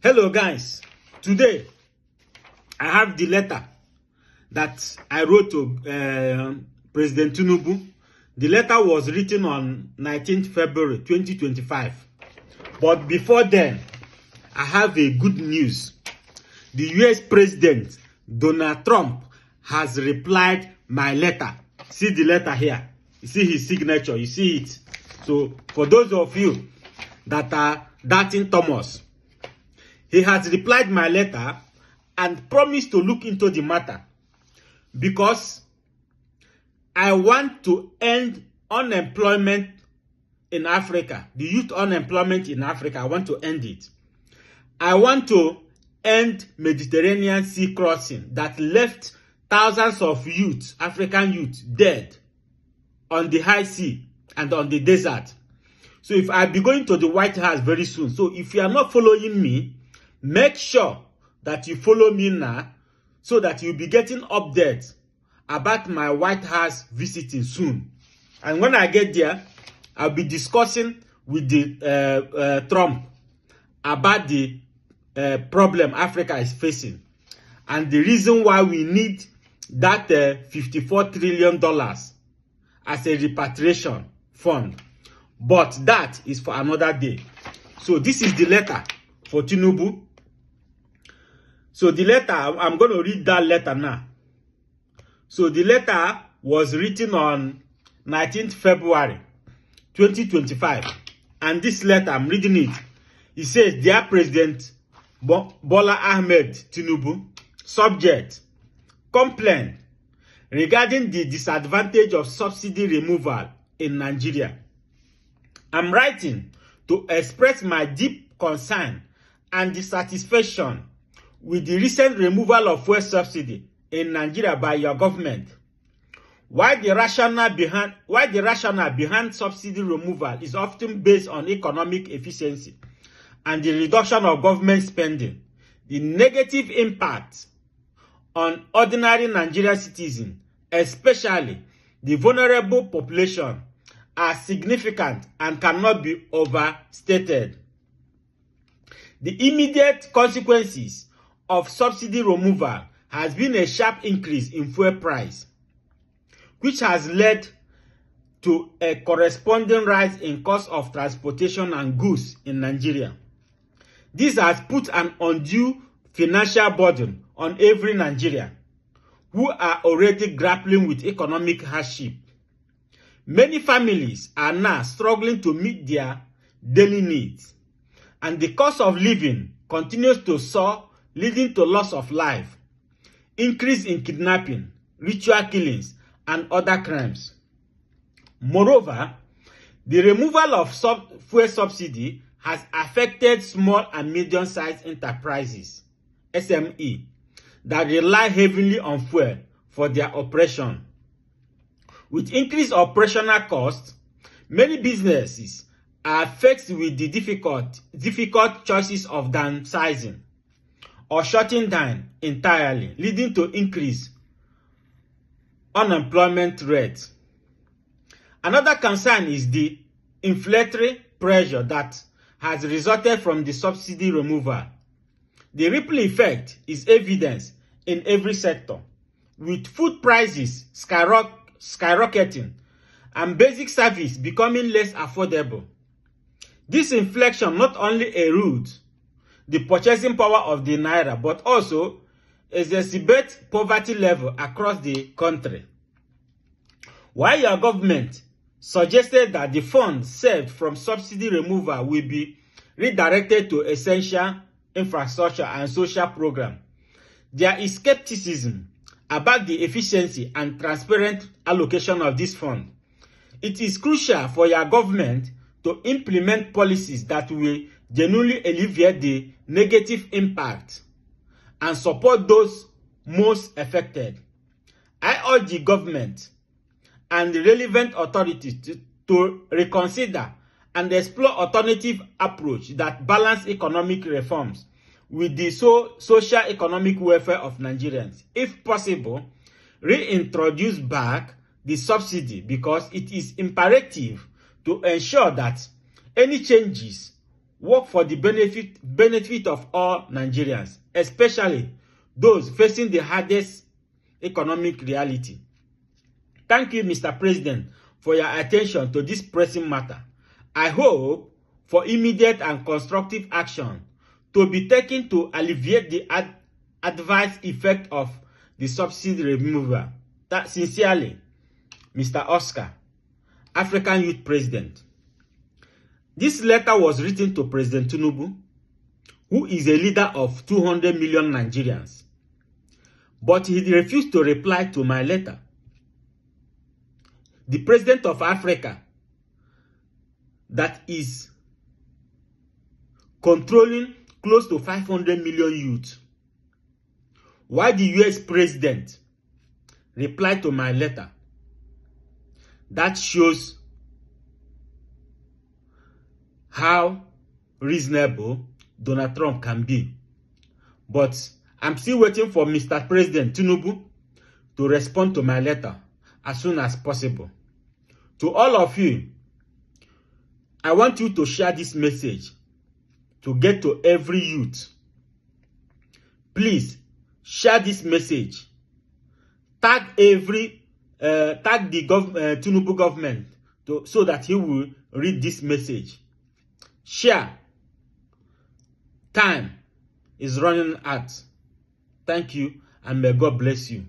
Hello guys, today I have the letter that I wrote to President Tinubu. The letter was written on 19th February 2025. But before then, I have a good news. The US President Donald Trump has replied my letter. See the letter here. You see his signature, you see it. So for those of you that are doubting Thomas, he has replied my letter and promised to look into the matter because I want to end unemployment in Africa. The youth unemployment in Africa, I want to end it. I want to end Mediterranean Sea crossing that left thousands of youth, African youth, dead on the high sea and on the desert. So if I'll be going to the White House very soon, so if you are not following me, make sure that you follow me now so that you'll be getting updates about my White House visiting soon. And when I get there, I'll be discussing with the Trump about the problem Africa is facing and the reason why we need that $54 trillion as a repatriation fund. But that is for another day. So this is the letter for Tinubu. So the letter, I'm going to read that letter now. So the letter was written on 19th February 2025. And this letter, I'm reading it. It says, Dear President Bola Ahmed Tinubu, subject, complaint regarding the disadvantage of subsidy removal in Nigeria. I'm writing to express my deep concern and dissatisfaction with the recent removal of fuel subsidy in Nigeria by your government. Why the rationale behind subsidy removal is often based on economic efficiency and the reduction of government spending, the negative impact on ordinary Nigerian citizens, especially the vulnerable population, are significant and cannot be overstated. The immediate consequences of subsidy removal has been a sharp increase in fuel price, which has led to a corresponding rise in cost of transportation and goods in Nigeria. This has put an undue financial burden on every Nigerian who are already grappling with economic hardship. Many families are now struggling to meet their daily needs, and the cost of living continues to soar, leading to loss of life, increase in kidnapping, ritual killings, and other crimes. Moreover, the removal of fuel subsidy has affected small and medium-sized enterprises, SME, that rely heavily on fuel for their operation. With increased operational costs, many businesses are faced with the difficult choices of downsizing or shutting down entirely, leading to increased unemployment rate. Another concern is the inflationary pressure that has resulted from the subsidy removal. The ripple effect is evident in every sector, with food prices skyrocketing and basic service becoming less affordable. This inflation not only erodes the purchasing power of the naira, but also exacerbates poverty level across the country. While your government suggested that the funds saved from subsidy removal will be redirected to essential infrastructure and social programs, there is skepticism about the efficiency and transparent allocation of this fund. It is crucial for your government to implement policies that will genuinely alleviate the negative impact and support those most affected. I urge the government and the relevant authorities to reconsider and explore alternative approach that balance economic reforms with the social economic welfare of Nigerians. If possible, reintroduce back the subsidy because it is imperative to ensure that any changes work for the benefit of all Nigerians, especially those facing the hardest economic reality. Thank you, Mr. President, for your attention to this pressing matter. I hope for immediate and constructive action to be taken to alleviate the adverse effect of the subsidy removal. That sincerely, Mr. Oscar, African Youth President. This letter was written to President Tinubu, who is a leader of 200 million Nigerians. But he refused to reply to my letter. The president of Africa that is controlling close to 500 million youth. Why the US president replied to my letter? That shows how reasonable Donald Trump can be. But I'm still waiting for Mr. President Tinubu to respond to my letter as soon as possible. To all of you, I want you to share this message to get to every youth. Please share this message. Tag the Tinubu government so that he will read this message. Share. Time is running out. Thank you, and may God bless you.